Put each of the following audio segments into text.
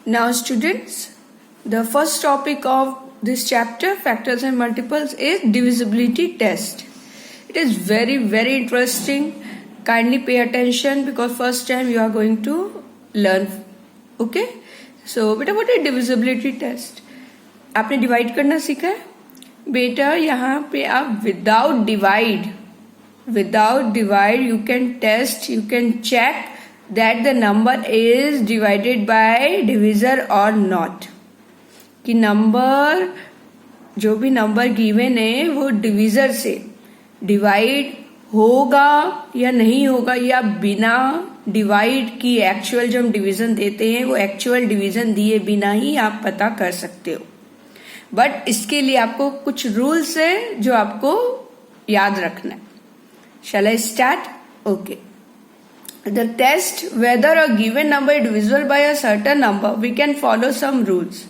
Now students, the first topic of this chapter, factors and multiples, is divisibility test. It is very interesting. Kindly pay attention because first time you are going to learn. Okay? So बेटा what is divisibility test? आपने divide करना सीखा है बेटा. यहाँ पे आप without divide you can test, you can check that the number is divided by divisor or not. कि नंबर, जो भी नंबर गिवन है वो डिविजर से डिवाइड होगा या नहीं होगा, या बिना डिवाइड की एक्चुअल जो हम डिवीजन देते हैं वो एक्चुअल डिवीजन दिए बिना ही आप पता कर सकते हो. बट इसके लिए आपको कुछ रूल्स है जो आपको याद रखना है. Shall I start? Okay. The test whether a given number is divisible by a certain number, we can follow some rules.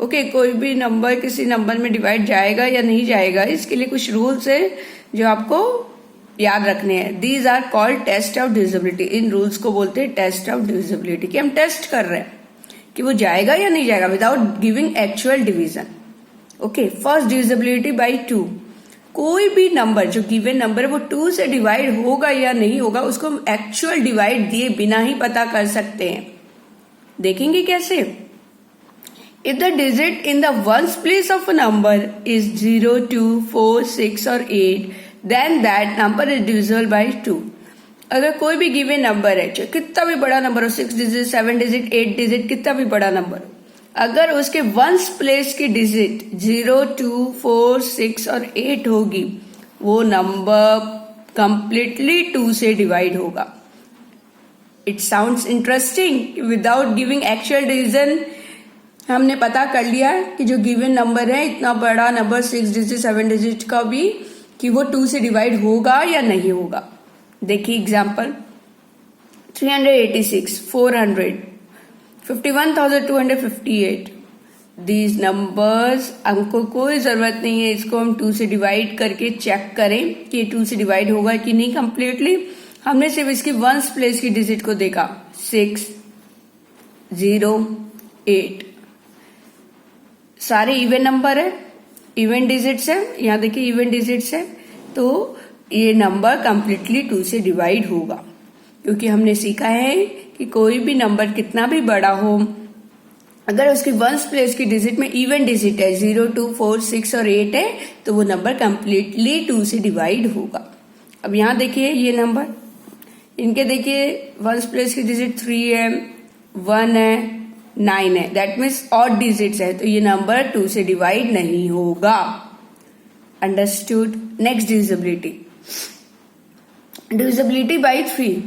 Okay, कोई भी नंबर किसी नंबर में डिवाइड जाएगा या नहीं जाएगा, इसके लिए कुछ रूल्स है जो आपको याद रखने हैं. These are called test of divisibility. In rules को बोलते हैं टेस्ट ऑफ डिविजिबिलिटी, कि हम टेस्ट कर रहे हैं कि वो जाएगा या नहीं जाएगा without giving actual division. Okay. First divisibility by 2. कोई भी नंबर जो गिवन नंबर है वो 2 से डिवाइड होगा या नहीं होगा, उसको हम एक्चुअल डिवाइड दिए बिना ही पता कर सकते हैं. देखेंगे कैसे. If the digit in the ones place of a number is 0, 2, 4, 6 और 8, then that number is divisible by 2. अगर कोई भी गिवन नंबर है, चाहे कितना भी बड़ा नंबर हो, 6 डिजिट, 7 डिजिट, 8 डिजिट, कितना भी बड़ा नंबर, अगर उसके वंस प्लेस की डिजिट 0, 2, 4, 6 और 8 होगी, वो नंबर कंप्लीटली 2 से डिवाइड होगा. It sounds interesting. Without giving actual division हमने पता कर लिया कि जो गिवन नंबर है, इतना बड़ा नंबर 6 डिजिट 7 डिजिट का भी, कि वो 2 से डिवाइड होगा या नहीं होगा. देखिए एग्जाम्पल. 386, 400, 51,258. दीज नंबर्स, हमको कोई जरूरत नहीं है इसको हम 2 से डिवाइड करके चेक करें कि 2 से डिवाइड होगा कि नहीं कंप्लीटली. हमने सिर्फ इसकी वंस प्लेस की डिजिट को देखा. 6, 0, 8. सारे इवन नंबर है, इवन डिजिट्स है. यहाँ देखिए इवन डिजिट्स है, तो ये नंबर कंप्लीटली 2 से डिवाइड होगा. क्योंकि हमने सीखा है कि कोई भी नंबर कितना भी बड़ा हो, अगर उसकी वंस प्लेस की डिजिट में इवन डिजिट है, 0, 2, 4, 6 और 8 है, तो वो नंबर कंप्लीटली 2 से डिवाइड होगा. अब यहाँ देखिए ये नंबर, इनके देखिए वंस प्लेस की डिजिट 3 है, 1 है, 9 है. दैट मीन्स ऑड डिजिट्स है, तो ये नंबर 2 से डिवाइड नहीं होगा. Understood. Next divisibility. Divisibility by 3.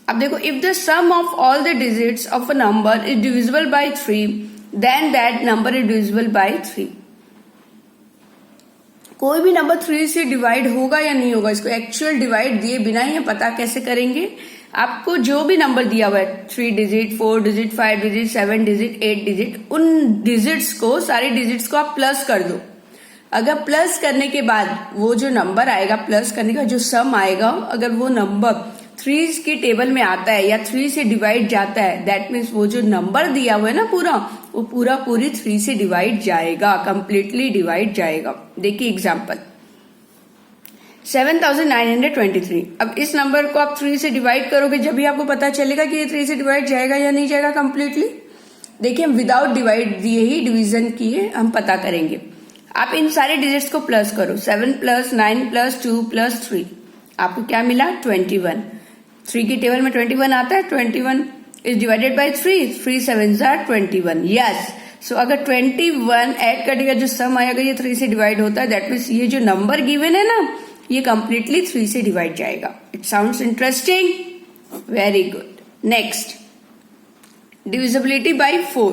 अब देखो, if the sum of all the digits of a number is divisible by 3, then that number is divisible by 3. कोई भी नंबर 3 से डिवाइड होगा या नहीं होगा, इसको एक्चुअल डिवाइड दिए बिना ही पता कैसे करेंगे. आपको जो भी नंबर दिया हुआ है, 3 digit, 4 digit, 5 digit, 7 digit, 8 digit, उन डिजिट्स को, सारे डिजिट्स को आप प्लस कर दो. अगर प्लस करने के बाद वो जो नंबर आएगा, प्लस करने का जो सम आएगा, अगर वो नंबर 3 की टेबल में आता है या 3 से डिवाइड जाता है, दैट मीन्स वो जो नंबर दिया हुआ है ना वो पूरी 3 से डिवाइड जाएगा, कंप्लीटली डिवाइड जाएगा. देखिए एग्जांपल. 7,923. अब इस नंबर को आप 3 से डिवाइड करोगे, जब भी आपको पता चलेगा कि ये 3 से डिवाइड जाएगा या नहीं जाएगा कंप्लीटली. देखिए हम विदाउट डिवाइड दिए ही डिवीजन किए हम पता करेंगे. आप इन सारे डिजिट्स को प्लस करो. 7 प्लस 9 प्लस 2 प्लस 3, आपको क्या मिला? 21. 3 की टेबल में 21 आता है. 21 is divided by 3. 3 7s are 21. Yes. So अगर 21 ऐड करेगा, जो सम आएगा ये 3 से डिवाइड होता है, दैट मीन्स ये जो नंबर गिवन है ना, ये कंप्लीटली 3 से डिवाइड जाएगा. It sounds interesting. Very good. Next. Divisibility by 4.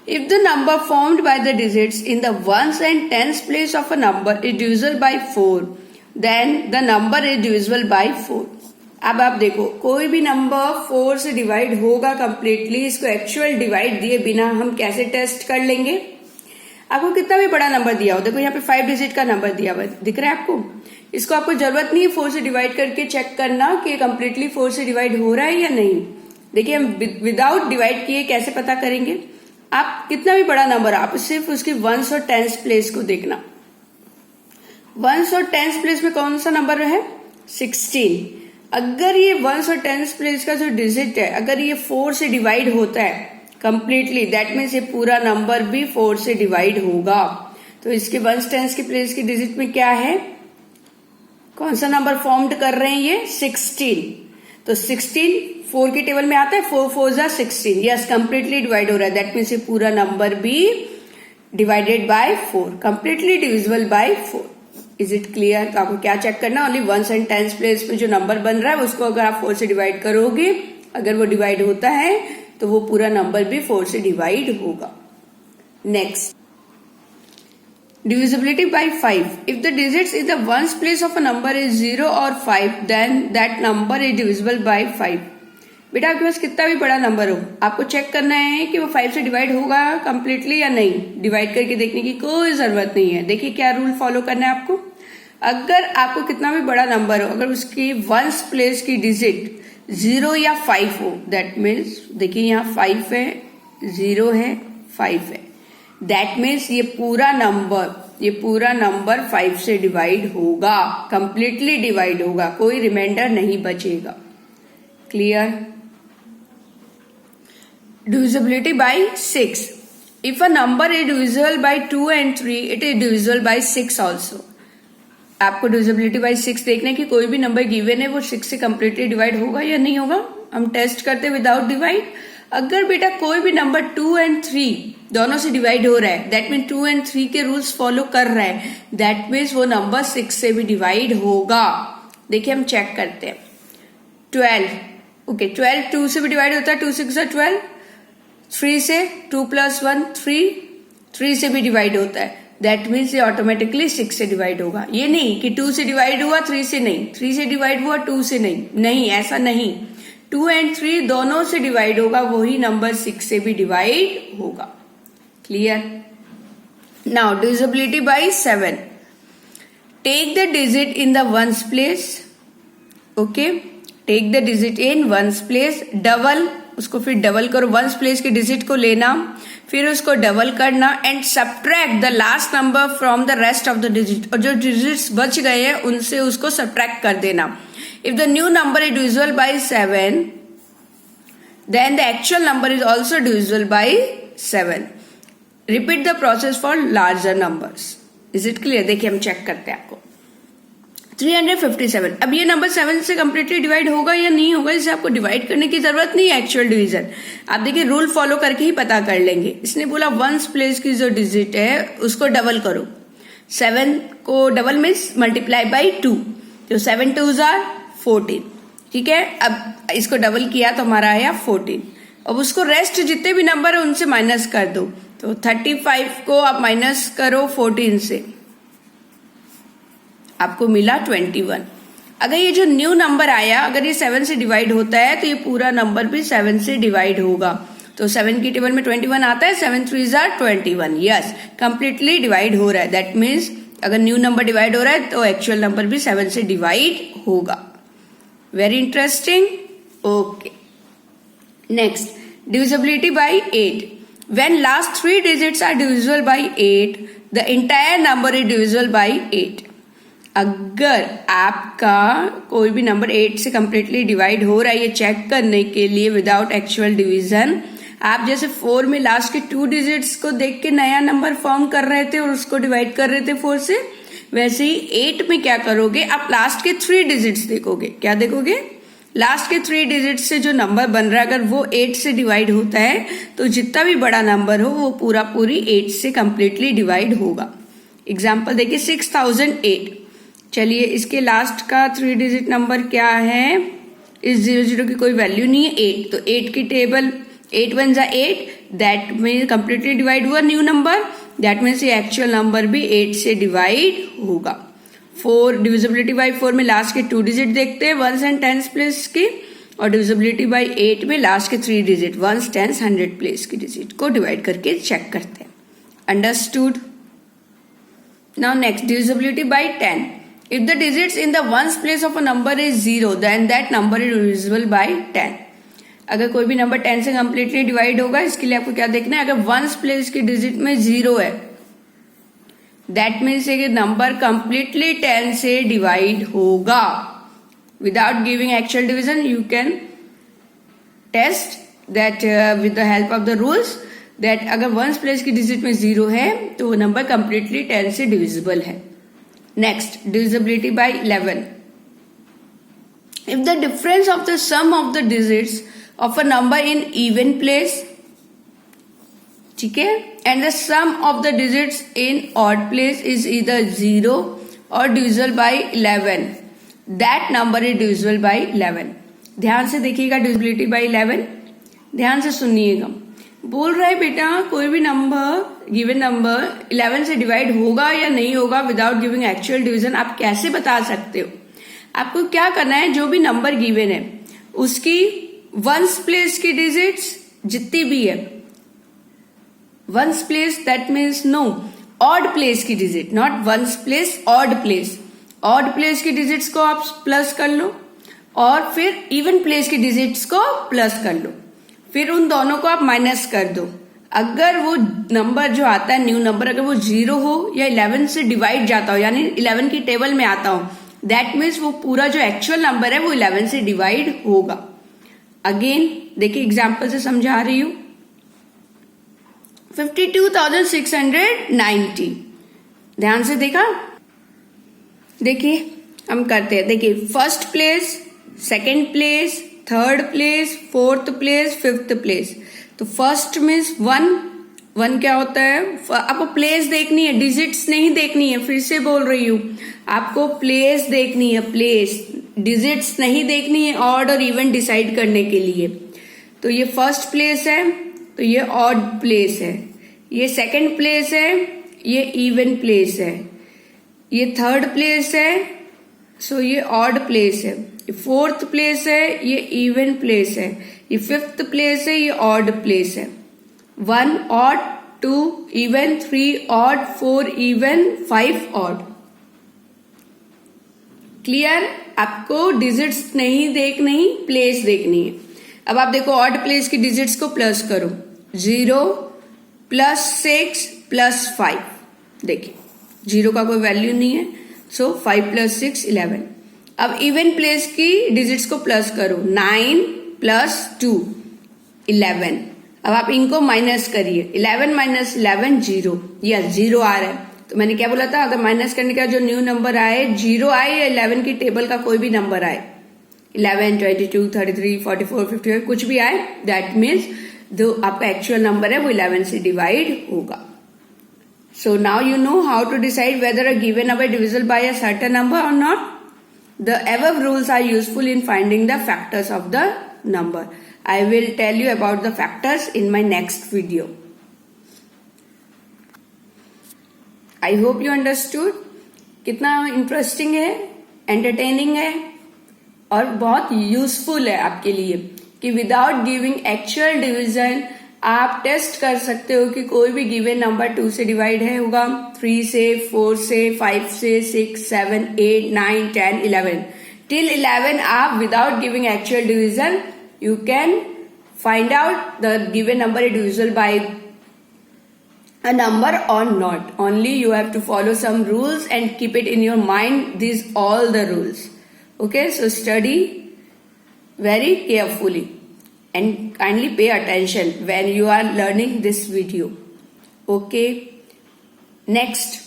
If the number formed by the digits in the ones and tens place of a number is divisible by 4, then the number is divisible by 4. अब आप देखो, कोई भी number 4 से divide होगा completely, इसको actual divide दिए बिना हम कैसे टेस्ट कर लेंगे. आपको कितना भी बड़ा नंबर दिया हो, देखो यहाँ पे 5 डिजिट का नंबर दिया हुआ है, दिख रहा है आपको. इसको आपको जरूरत नहीं है 4 से डिवाइड करके चेक करना कि कंप्लीटली 4 से डिवाइड हो रहा है या नहीं. देखिए हम विदाउट डिवाइड किए कैसे पता करेंगे, आप कितना भी बड़ा नंबर, आप सिर्फ उसकी वंस और टेंस प्लेस को देखना। वंस और टेंस प्लेस में कौन सा नंबर है, 16। अगर ये वंस और टेंस प्लेस का जो डिजिट है अगर ये 4 से डिवाइड होता है कंप्लीटली, दैट मीन्स ये पूरा नंबर भी 4 से डिवाइड होगा। तो इसके वंस टेंस की प्लेस की डिजिट में क्या है, कौन सा नंबर फॉर्म्ड कर रहे हैं ये, 16। तो 16 4 की टेबल में आता है, 4 4 जा 16, यस कंप्लीटली डिवाइड हो रहा है, दैट मीन्स ये पूरा नंबर भी divided by 4, completely divisible by 4। Is it clear? तो आपको क्या चेक करना, only ones and tens place में जो नंबर बन रहा है उसको अगर आप 4 से डिवाइड करोगे, अगर वो डिवाइड होता है तो वो पूरा नंबर भी 4 से डिवाइड होगा। Next, divisibility by 5. If the digits in the ones place of a number is 0 or 5, then that number is divisible by 5. बेटा आपके पास कितना भी बड़ा नंबर हो, आपको चेक करना है कि वो 5 से डिवाइड होगा कंप्लीटली या नहीं। डिवाइड करके देखने की कोई जरूरत नहीं है। देखिए क्या रूल फॉलो करना है आपको, अगर आपको कितना भी बड़ा नंबर हो, अगर उसकी वंस प्लेस की डिजिट 0 या 5 हो, दैट मीन्स देखिए यहाँ 5 है, 0 है, 5 है, दैट मीन्स ये पूरा नंबर 5 से डिवाइड होगा, कंप्लीटली डिवाइड होगा, कोई रिमाइंडर नहीं बचेगा। Clear? Divisibility bye 6. If a number is divisible by 2 and 3, it is divisible by 6 also. आपको डिविजिबिलिटी बाय 6 देखना है कि कोई भी नंबर गिवन है वो 6 से कंप्लीटली डिवाइड होगा या नहीं होगा। हम टेस्ट करते हैं विदाउट डिवाइड। अगर बेटा कोई भी नंबर 2 and 3 दोनों से डिवाइड हो रहा है, दैट मीन 2 and 3 के रूल्स फॉलो कर रहा है, दैट मीन्स वो नंबर 6 से भी डिवाइड होगा। देखिए हम चेक करते हैं। 12, ओके 12 2 से भी डिवाइड होता है, 2 6 12, 3 से 2 + 1 3 से भी डिवाइड होता है, दैट मीन्स ये ऑटोमेटिकली 6 से डिवाइड होगा। ये नहीं कि 2 से डिवाइड हुआ 3 से नहीं, 3 से डिवाइड हुआ 2 से नहीं, ऐसा नहीं। 2 and 3 दोनों से डिवाइड होगा, वही नंबर 6 से भी डिवाइड होगा। Clear? Now divisibility by 7. Take the digit in the ones place, okay, take the digit in ones place, double उसको फिर डबल करो, वंस प्लेस के डिजिट को लेना, फिर उसको डबल करना and subtract the last number from the rest of the digit, और जो डिजिट्स बच गए हैं उनसे उसको सब्ट्रैक्ट कर देना। If the new number is divisible by 7, then the actual number is also divisible by 7. Repeat the process for larger numbers. Is it clear? देखिए हम चेक करते हैं आपको। 357, अब ये नंबर 7 से कंप्लीटली डिवाइड होगा या नहीं होगा, इसे आपको डिवाइड करने की जरूरत नहीं है एक्चुअल डिवीजन। आप देखिए रूल फॉलो करके ही पता कर लेंगे। इसने बोला वंस प्लेस की जो डिजिट है उसको डबल करो, 7 को डबल मीन्स मल्टीप्लाई बाई 2, तो 7 2s are 14, ठीक है। अब इसको डबल किया तो हमारा आया 14। अब उसको रेस्ट जितने भी नंबर है उनसे माइनस कर दो, तो 35 को आप माइनस करो 14 से, आपको मिला 21। अगर ये जो न्यू नंबर आया अगर ये 7 से डिवाइड होता है तो ये पूरा नंबर भी 7 से डिवाइड होगा। तो 7 की टेबल में 21 आता है, 7 3s are 21, yes completely divide हो रहा है। दैट मीन्स अगर न्यू नंबर डिवाइड हो रहा है तो एक्चुअल नंबर भी 7 से डिवाइड होगा। Very interesting. Okay, next divisibility by 8. When last 3 digits are divisible by 8, the entire number is divisible by 8. अगर आपका कोई भी नंबर 8 से कंप्लीटली डिवाइड हो रहा है, ये चेक करने के लिए विदाउट एक्चुअल डिवीजन, आप जैसे 4 में लास्ट के 2 डिजिट्स को देख के नया नंबर फॉर्म कर रहे थे और उसको डिवाइड कर रहे थे 4 से, वैसे ही 8 में क्या करोगे, आप लास्ट के 3 डिजिट्स देखोगे। क्या देखोगे? लास्ट के 3 डिजिट से जो नंबर बन रहा है अगर वो 8 से डिवाइड होता है तो जितना भी बड़ा नंबर हो वो पूरी 8 से कंप्लीटली डिवाइड होगा। एग्जाम्पल देखिए 6008। चलिए इसके लास्ट का 3 डिजिट नंबर क्या है, इस 00 की कोई वैल्यू नहीं है, 8, तो 8 की टेबल 8 1 जा 8, दैट मीन कंप्लीटली डिवाइड हुआ न्यू नंबर, दैट मीन्स ये एक्चुअल नंबर भी 8 से डिवाइड होगा। 4 डिविजिबिलिटी बाई 4 में लास्ट के 2 डिजिट देखते हैं वंस एंड टेंस प्लेस की, और डिविजिबिलिटी बाई 8 में लास्ट के 3 डिजिट वंस टेंस 100 प्लेस की डिजिट को डिवाइड करके चेक करते हैं। Understood? Now next divisibility by 10. If the digits in the ones place of a number is 0, then that number is divisible by 10. अगर कोई भी नंबर 10 से कंप्लीटली डिवाइड होगा, इसके लिए आपको क्या देखना है, अगर वंस प्लेस की डिजिट में 0 है, दैट मीन्स कि नंबर कंप्लीटली 10 से डिवाइड होगा. Without giving actual division you can test that with the help of the rules, that अगर वंस प्लेस की डिजिट में 0 है तो वो नंबर कंप्लीटली 10 से डिविजिबल है. Next, divisibility bye 11. If the difference of the sum of the digits of a number in even place, ठीक है, and the sum of the digits in odd place is either 0 or divisible by 11, that number is divisible by 11. ध्यान से देखिएगा divisibility by 11, ध्यान से सुनिएगा. बोल रहा है बेटा कोई भी नंबर, गिवन नंबर 11 से डिवाइड होगा या नहीं होगा विदाउट गिविंग एक्चुअल डिवीजन. आप कैसे बता सकते हो? आपको क्या करना है, जो भी नंबर गिवन है उसकी वंस प्लेस की डिजिट्स जितनी भी है, ones place that means no, odd place की digit, not ones place, odd place, odd place की डिजिट्स को आप प्लस कर लो और फिर इवन प्लेस की डिजिट्स को प्लस कर लो, फिर उन दोनों को आप माइनस कर दो. अगर वो नंबर जो आता है न्यू नंबर, अगर वो 0 हो या 11 से डिवाइड जाता हो, यानी 11 की टेबल में आता हो, दैट मीन्स वो पूरा जो एक्चुअल नंबर है वो 11 से डिवाइड होगा. अगेन देखिए एग्जाम्पल से समझा रही हूं. 52,690, ध्यान से देखा. देखिए हम करते हैं, देखिए first place, second place, third place, fourth place, fifth place. तो फर्स्ट मीन्स 1 क्या होता है, आपको प्लेस देखनी है, डिजिट्स नहीं देखनी है. फिर से बोल रही हूं, आपको प्लेस देखनी है, प्लेस, डिजिट्स नहीं देखनी है ऑड और इवन डिसाइड करने के लिए. तो ये फर्स्ट प्लेस है तो ये ऑड प्लेस है, ये सेकंड प्लेस है, ये इवन प्लेस है, ये थर्ड प्लेस है सो ये ऑड प्लेस है, ये फोर्थ प्लेस है, ये इवन प्लेस है, ये फिफ्थ प्लेस है, ये ऑड प्लेस है. 1 odd, 2 even, 3 odd, 4 even, 5 odd. Clear? आपको डिजिट्स नहीं देखनी, प्लेस देखनी है. अब आप देखो ऑड प्लेस की डिजिट्स को प्लस करो, 0 प्लस 6 प्लस 5. देखिए 0 का कोई वैल्यू नहीं है, सो 5 प्लस 6 11. अब इवन प्लेस की डिजिट्स को प्लस करो, 9 प्लस 2 11. अब आप इनको माइनस करिए, 11 माइनस 11 0, यस 0 आ रहा है. तो मैंने क्या बोला था, अगर माइनस करने का जो न्यू नंबर आए, 0 आए या 11 की टेबल का कोई भी नंबर आए, 11, 22, 33, 44, 55 कुछ भी आए, दैट मीन्स जो आपका एक्चुअल नंबर है वो 11 से डिवाइड होगा. So now you know how to decide whether a given number divisible by a certain number और not. The above rules are useful in finding the factors of the number. I will tell you about the factors in my next video. I hope you understood. कितना interesting है, entertaining है और बहुत useful है आपके लिए कि without giving actual division आप टेस्ट कर सकते हो कि कोई भी गिवन नंबर 2 से डिवाइड है होगा, 3 से, 4 से, 5 से, 6, 7, 8, 9, 10, 11. टिल 11 आप without giving actual division you can find out the given number is divisible by a number or not. Only you have to follow some rules and keep it in your mind, these all the rules. Okay, so study very carefully and kindly pay attention when you are learning this video. Okay, next,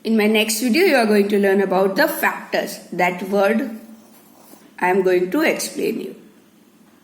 in my next video you are going to learn about the factors. That word I am going to explain you.